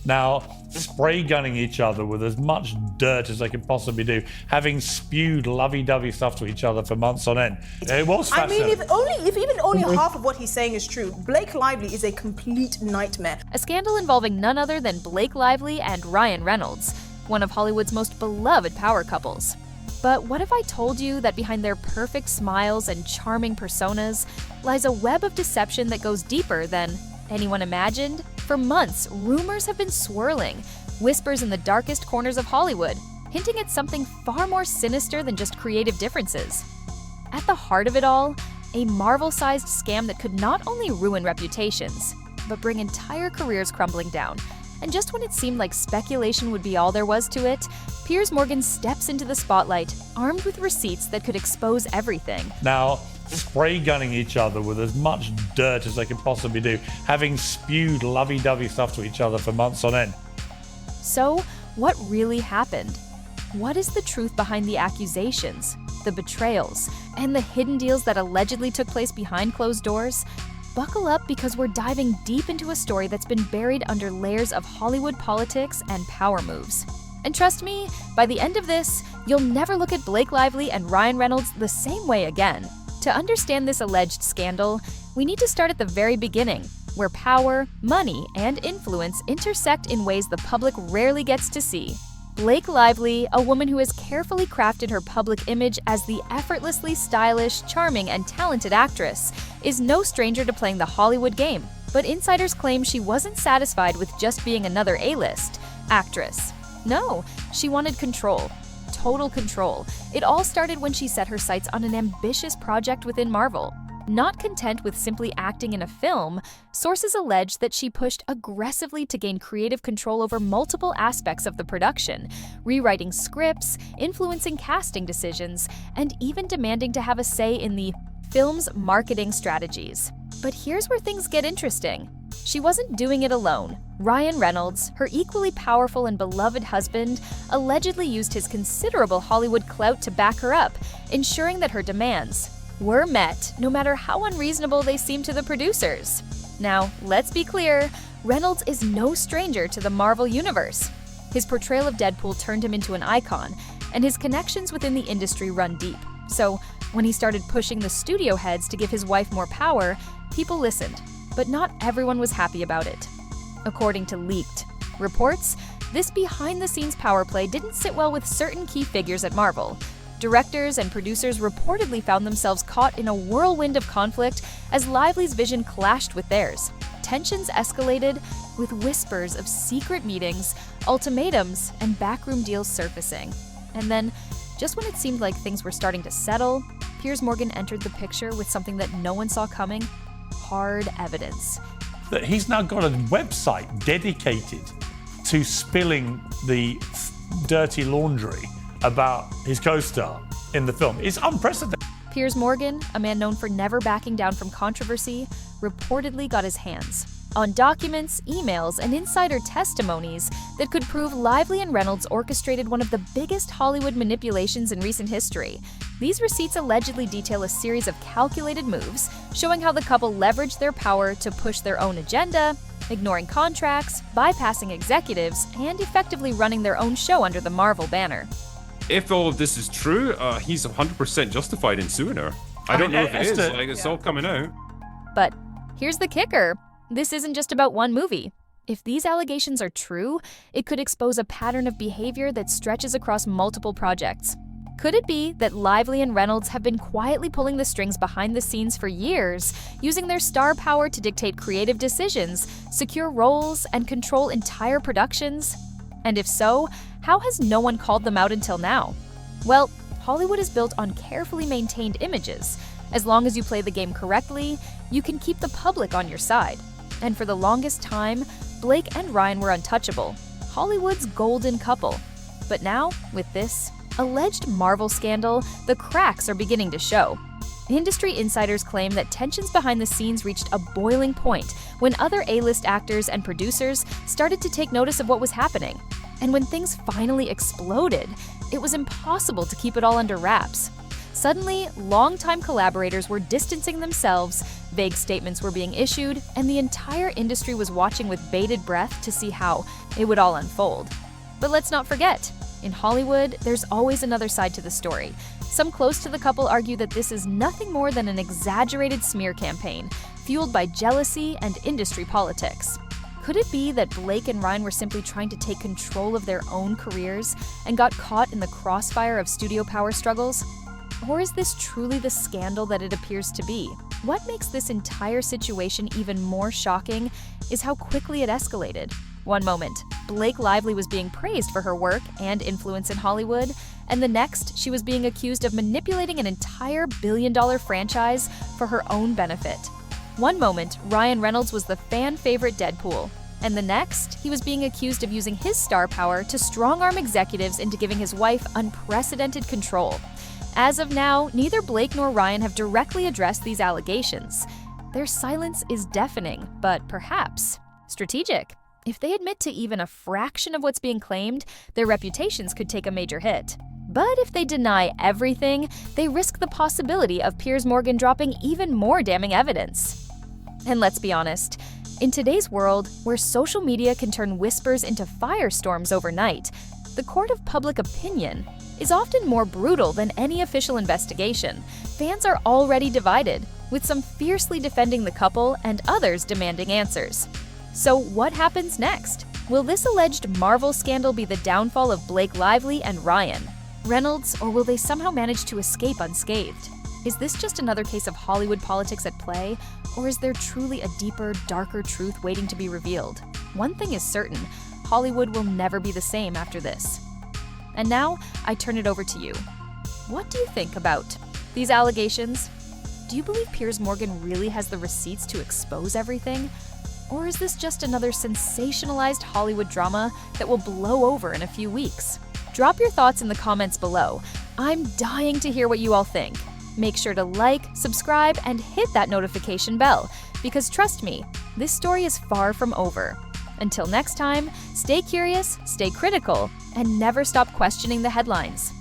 Now, spray gunning each other with as much dirt as they could possibly do, having spewed lovey-dovey stuff to each other for months on end. It was fascinating. I mean, if even only half of what he's saying is true, Blake Lively is a complete nightmare. A scandal involving none other than Blake Lively and Ryan Reynolds, one of Hollywood's most beloved power couples. But what if I told you that behind their perfect smiles and charming personas lies a web of deception that goes deeper than anyone imagined? For months, rumors have been swirling, whispers in the darkest corners of Hollywood, hinting at something far more sinister than just creative differences. At the heart of it all, a Marvel-sized scam that could not only ruin reputations, but bring entire careers crumbling down. And just when it seemed like speculation would be all there was to it, Piers Morgan steps into the spotlight, armed with receipts that could expose everything. Now, spray gunning each other with as much dirt as they could possibly do, having spewed lovey-dovey stuff to each other for months on end. So, what really happened? What is the truth behind the accusations, the betrayals, and the hidden deals that allegedly took place behind closed doors? Buckle up, because we're diving deep into a story that's been buried under layers of Hollywood politics and power moves. And trust me, by the end of this, you'll never look at Blake Lively and Ryan Reynolds the same way again. To understand this alleged scandal, we need to start at the very beginning, where power, money, and influence intersect in ways the public rarely gets to see. Blake Lively, a woman who has carefully crafted her public image as the effortlessly stylish, charming, and talented actress, is no stranger to playing the Hollywood game. But insiders claim she wasn't satisfied with just being another A-list actress. No, she wanted control. Total control. It all started when she set her sights on an ambitious project within Marvel. Not content with simply acting in a film, sources allege that she pushed aggressively to gain creative control over multiple aspects of the production, rewriting scripts, influencing casting decisions, and even demanding to have a say in the film's marketing strategies. But here's where things get interesting. She wasn't doing it alone. Ryan Reynolds, her equally powerful and beloved husband, allegedly used his considerable Hollywood clout to back her up, ensuring that her demands were met, no matter how unreasonable they seemed to the producers. Now, let's be clear, Reynolds is no stranger to the Marvel Universe. His portrayal of Deadpool turned him into an icon, and his connections within the industry run deep. So, when he started pushing the studio heads to give his wife more power, people listened, but not everyone was happy about it. According to leaked reports, this behind-the-scenes power play didn't sit well with certain key figures at Marvel. Directors and producers reportedly found themselves caught in a whirlwind of conflict as Lively's vision clashed with theirs. Tensions escalated, with whispers of secret meetings, ultimatums, and backroom deals surfacing. And then, just when it seemed like things were starting to settle, Piers Morgan entered the picture with something that no one saw coming: hard evidence. That he's now got a website dedicated to spilling the dirty laundry about his co-star in the film. It's unprecedented. Piers Morgan, a man known for never backing down from controversy, reportedly got his hands on documents, emails, and insider testimonies that could prove Lively and Reynolds orchestrated one of the biggest Hollywood manipulations in recent history. These receipts allegedly detail a series of calculated moves, showing how the couple leveraged their power to push their own agenda, ignoring contracts, bypassing executives, and effectively running their own show under the Marvel banner. If all of this is true, he's 100% justified in suing her. I don't know if it is. It's all coming out. But here's the kicker. This isn't just about one movie. If these allegations are true, it could expose a pattern of behavior that stretches across multiple projects. Could it be that Lively and Reynolds have been quietly pulling the strings behind the scenes for years, using their star power to dictate creative decisions, secure roles, and control entire productions? And if so, how has no one called them out until now? Well, Hollywood is built on carefully maintained images. As long as you play the game correctly, you can keep the public on your side. And for the longest time, Blake and Ryan were untouchable, Hollywood's golden couple. But now, with this alleged Marvel scandal, the cracks are beginning to show. Industry insiders claim that tensions behind the scenes reached a boiling point when other A-list actors and producers started to take notice of what was happening. And when things finally exploded, it was impossible to keep it all under wraps. Suddenly, longtime collaborators were distancing themselves, vague statements were being issued, and the entire industry was watching with bated breath to see how it would all unfold. But let's not forget, in Hollywood, there's always another side to the story. Some close to the couple argue that this is nothing more than an exaggerated smear campaign, fueled by jealousy and industry politics. Could it be that Blake and Ryan were simply trying to take control of their own careers and got caught in the crossfire of studio power struggles? Or is this truly the scandal that it appears to be? What makes this entire situation even more shocking is how quickly it escalated. One moment, Blake Lively was being praised for her work and influence in Hollywood, and the next, she was being accused of manipulating an entire billion-dollar franchise for her own benefit. One moment, Ryan Reynolds was the fan-favorite Deadpool, and the next, he was being accused of using his star power to strong-arm executives into giving his wife unprecedented control. As of now, neither Blake nor Ryan have directly addressed these allegations. Their silence is deafening, but perhaps strategic. If they admit to even a fraction of what's being claimed, their reputations could take a major hit. But if they deny everything, they risk the possibility of Piers Morgan dropping even more damning evidence. And let's be honest, in today's world, where social media can turn whispers into firestorms overnight, the court of public opinion is often more brutal than any official investigation. Fans are already divided, with some fiercely defending the couple and others demanding answers. So what happens next? Will this alleged Marvel scandal be the downfall of Blake Lively and Ryan Reynolds, or will they somehow manage to escape unscathed? Is this just another case of Hollywood politics at play, or is there truly a deeper, darker truth waiting to be revealed? One thing is certain, Hollywood will never be the same after this. And now, I turn it over to you. What do you think about these allegations? Do you believe Piers Morgan really has the receipts to expose everything? Or is this just another sensationalized Hollywood drama that will blow over in a few weeks? Drop your thoughts in the comments below. I'm dying to hear what you all think. Make sure to like, subscribe, and hit that notification bell, because trust me, this story is far from over. Until next time, stay curious, stay critical, and never stop questioning the headlines.